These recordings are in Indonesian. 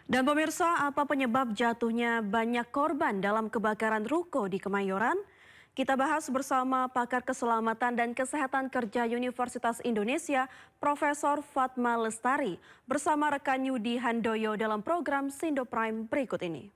Dan pemirsa, apa penyebab jatuhnya banyak korban dalam kebakaran ruko di Kemayoran? Kita bahas bersama pakar keselamatan dan kesehatan kerja Universitas Indonesia, Profesor Fatma Lestari, bersama rekan Yudi Handoyo dalam program Sindo Prime berikut ini.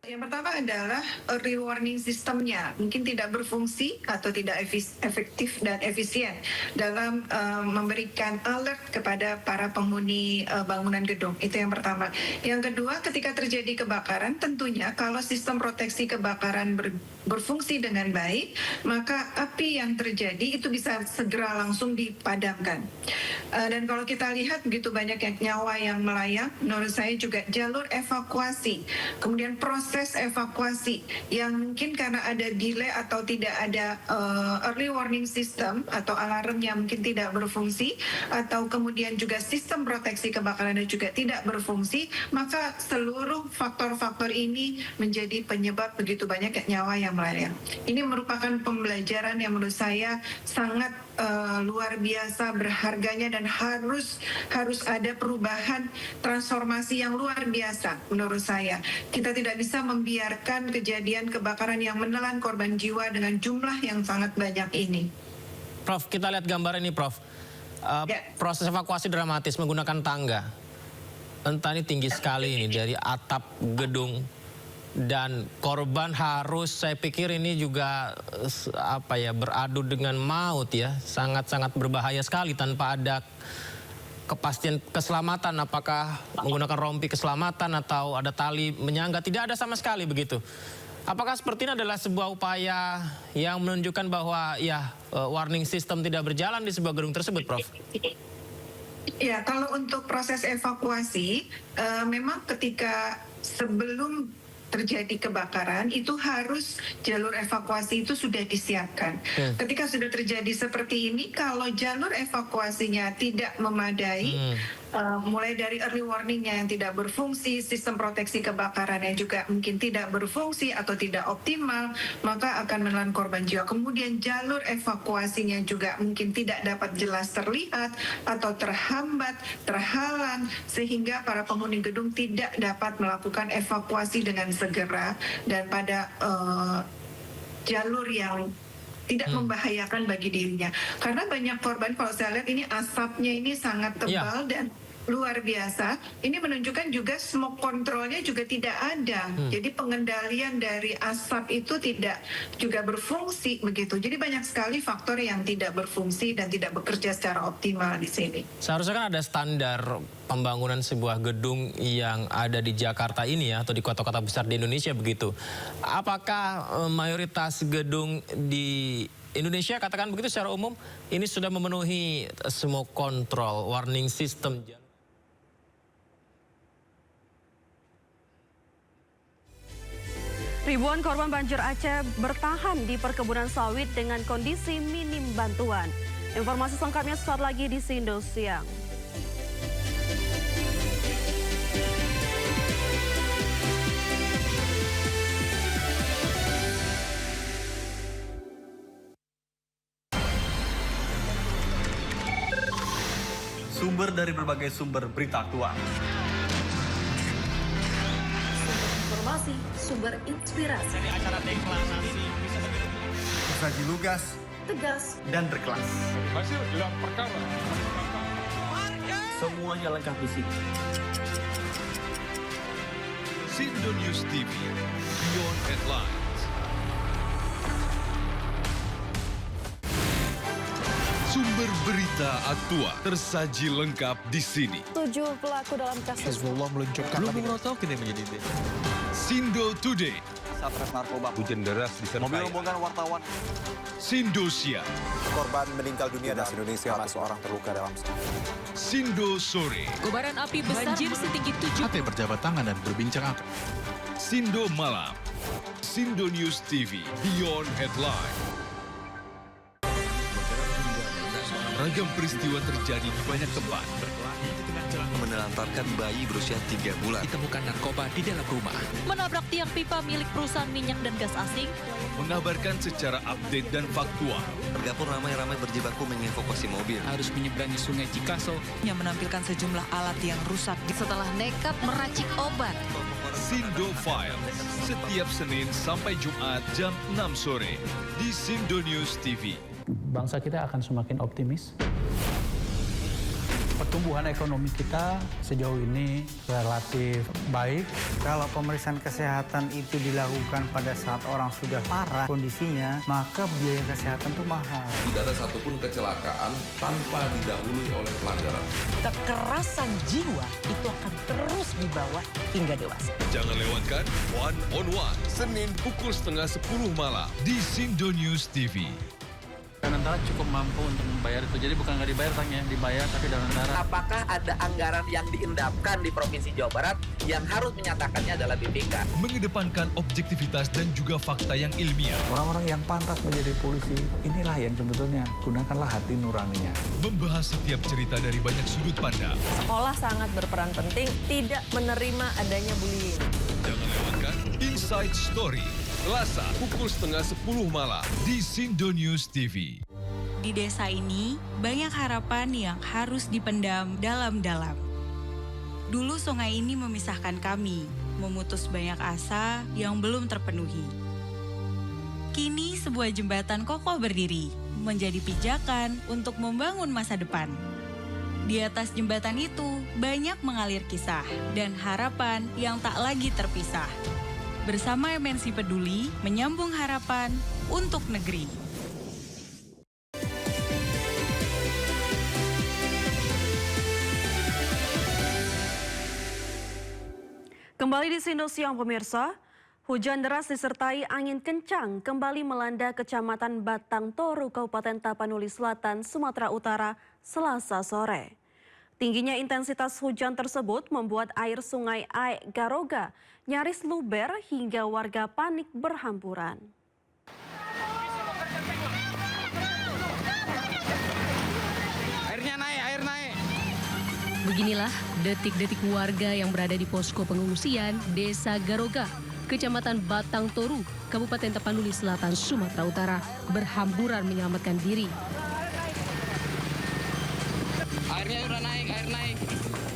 Yang pertama adalah early warning sistemnya mungkin tidak berfungsi atau tidak efektif dan efisien dalam memberikan alert kepada para penghuni bangunan gedung. Itu yang pertama. Yang kedua, ketika terjadi kebakaran, tentunya kalau sistem proteksi kebakaran berfungsi dengan baik, maka api yang terjadi itu bisa segera langsung dipadamkan. Dan kalau kita lihat begitu banyak nyawa yang melayang, menurut saya juga jalur evakuasi, kemudian proses evakuasi yang mungkin karena ada delay atau tidak ada early warning system atau alarm yang mungkin tidak berfungsi, atau kemudian juga sistem proteksi kebakaran juga tidak berfungsi, maka seluruh faktor-faktor ini menjadi penyebab begitu banyak nyawa yang melayang. Ini merupakan pembelajaran yang menurut saya sangat luar biasa berharganya dan harus ada perubahan transformasi yang luar biasa menurut saya. Kita tidak bisa membiarkan kejadian kebakaran yang menelan korban jiwa dengan jumlah yang sangat banyak ini. Prof, kita lihat gambar ini, Prof. Proses evakuasi dramatis menggunakan tangga. Entah ini tinggi sekali ini dari atap gedung. Dan korban harus, saya pikir ini juga beradu dengan maut ya, sangat-sangat berbahaya sekali tanpa ada kepastian keselamatan, apakah menggunakan rompi keselamatan atau ada tali menyangga, tidak ada sama sekali begitu. Apakah seperti ini adalah sebuah upaya yang menunjukkan bahwa ya warning system tidak berjalan di sebuah gedung tersebut, Prof? Ya, kalau untuk proses evakuasi, memang ketika sebelum terjadi kebakaran itu harus jalur evakuasi itu sudah disiapkan. Ketika sudah terjadi seperti ini, kalau jalur evakuasinya tidak memadai, mulai dari early warningnya yang tidak berfungsi, sistem proteksi kebakarannya juga mungkin tidak berfungsi atau tidak optimal, maka akan menelan korban jiwa. Kemudian jalur evakuasinya juga mungkin tidak dapat jelas terlihat atau terhambat, terhalang, sehingga para penghuni gedung tidak dapat melakukan evakuasi dengan segera dan pada jalur yang tidak membahayakan bagi dirinya. Karena banyak korban, kalau saya lihat ini asapnya ini sangat tebal dan luar biasa. Ini menunjukkan juga smoke controlnya juga tidak ada. Jadi pengendalian dari asap itu tidak juga berfungsi begitu. Jadi banyak sekali faktor yang tidak berfungsi dan tidak bekerja secara optimal di sini. Seharusnya kan ada standar pembangunan sebuah gedung yang ada di Jakarta ini ya, atau di kota-kota besar di Indonesia begitu. Apakah mayoritas gedung di Indonesia, katakan begitu secara umum, ini sudah memenuhi smoke control, warning system? Ribuan korban banjir Aceh bertahan di perkebunan sawit dengan kondisi minim bantuan. Informasi selengkapnya sesaat lagi di Sindo Siang. Sumber dari berbagai sumber berita aktual. Informasi, sumber inspirasi. Dari acara deklarasi saji lugas, tegas, dan berkelas. Hasil gelar perkara. Semuanya lengkap di sini. Sindo News TV, Beyond Headlines. Sumber berita aktual tersaji lengkap di sini. 7 pelaku dalam kasus Hezbollah meluncurkan belum tahu kini menjadi ini. Sindo Today, Satres narkoba. hujan deras disertai Mobil rombongan wartawan. Sindosia, Korban meninggal dunia di Indonesia, ada seorang terluka dalam. Sindo Sore, kobaran api besar banjir setinggi 7. Ate berjabat tangan dan berbincang akrab. Sindo Malam, Sindo News TV, Beyond Headline. Ragam peristiwa terjadi di banyak tempat. menelantarkan bayi berusia 3 bulan. Ditemukan narkoba di dalam rumah. Menabrak tiang pipa milik perusahaan minyak dan gas asing. Mengabarkan secara update dan faktual. Warga pun ramai-ramai berjibaku mengevakuasi mobil. Harus menyeberangi sungai Cikaso. Yang menampilkan sejumlah alat yang rusak Setelah nekat meracik obat. Sindo File, setiap Senin sampai Jumat jam 6 sore di Sindo News TV. Bangsa kita akan semakin optimis. Pertumbuhan ekonomi kita sejauh ini relatif baik. Kalau pemeriksaan kesehatan itu dilakukan pada saat orang sudah parah kondisinya, maka biaya kesehatan itu mahal. Tidak ada satupun kecelakaan tanpa didahului oleh pelanggaran. kekerasan jiwa itu akan terus dibawa hingga dewasa. Jangan lewatkan One on One, Senin pukul 9:30 malam di Sindo News TV. Danantara cukup mampu untuk membayar itu, jadi bukan nggak dibayar tangnya, dibayar tapi Danantara. Apakah ada anggaran yang diendapkan di Provinsi Jawa Barat yang harus menyatakannya adalah BPK? Mengedepankan objektivitas dan juga fakta yang ilmiah. Orang-orang yang pantas menjadi polisi, inilah yang sebetulnya gunakanlah hati nuraninya. Membahas setiap cerita dari banyak sudut pandang. Sekolah sangat berperan penting, tidak menerima adanya bullying. Jangan lewatkan Inside Story, Selasa pukul 9:30 malam di Sindo News TV. Di desa ini, banyak harapan yang harus dipendam dalam-dalam. Dulu sungai ini memisahkan kami, memutus banyak asa yang belum terpenuhi. Kini sebuah jembatan kokoh berdiri, menjadi pijakan untuk membangun masa depan. Di atas jembatan itu, banyak mengalir kisah dan harapan yang tak lagi terpisah. Bersama MNC Peduli, menyambung harapan untuk negeri. Kembali di Sindo Siang pemirsa, hujan deras disertai angin kencang kembali melanda Kecamatan Batang Toru, Kabupaten Tapanuli Selatan, Sumatera Utara, Selasa sore. Tingginya intensitas hujan tersebut membuat air sungai Aek Garoga nyaris luber hingga warga panik berhamburan. Airnya naik, air naik. Beginilah detik-detik warga yang berada di posko pengungsian Desa Garoga, Kecamatan Batang Toru, Kabupaten Tapanuli Selatan, Sumatera Utara, berhamburan menyelamatkan diri. Airnya udah naik, air naik.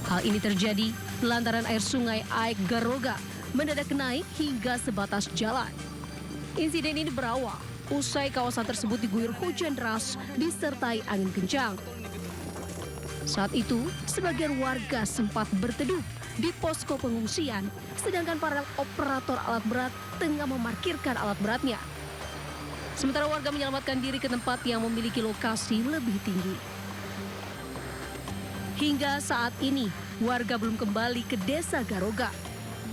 Hal ini terjadi lantaran air sungai Aek Garoga mendadak naik hingga sebatas jalan. Insiden ini berawal usai kawasan tersebut diguyur hujan deras disertai angin kencang. Saat itu, sebagian warga sempat berteduh di posko pengungsian, sedangkan para operator alat berat tengah memarkirkan alat beratnya. Sementara warga menyelamatkan diri ke tempat yang memiliki lokasi lebih tinggi. Hingga saat ini, warga belum kembali ke Desa Garoga.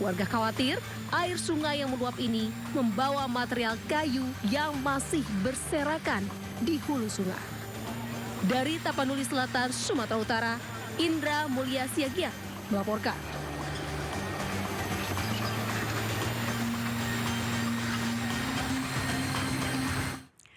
Warga khawatir air sungai yang meluap ini membawa material kayu yang masih berserakan di hulu sungai. Dari Tapanuli Selatan, Sumatera Utara, Indra Mulia Siagian melaporkan.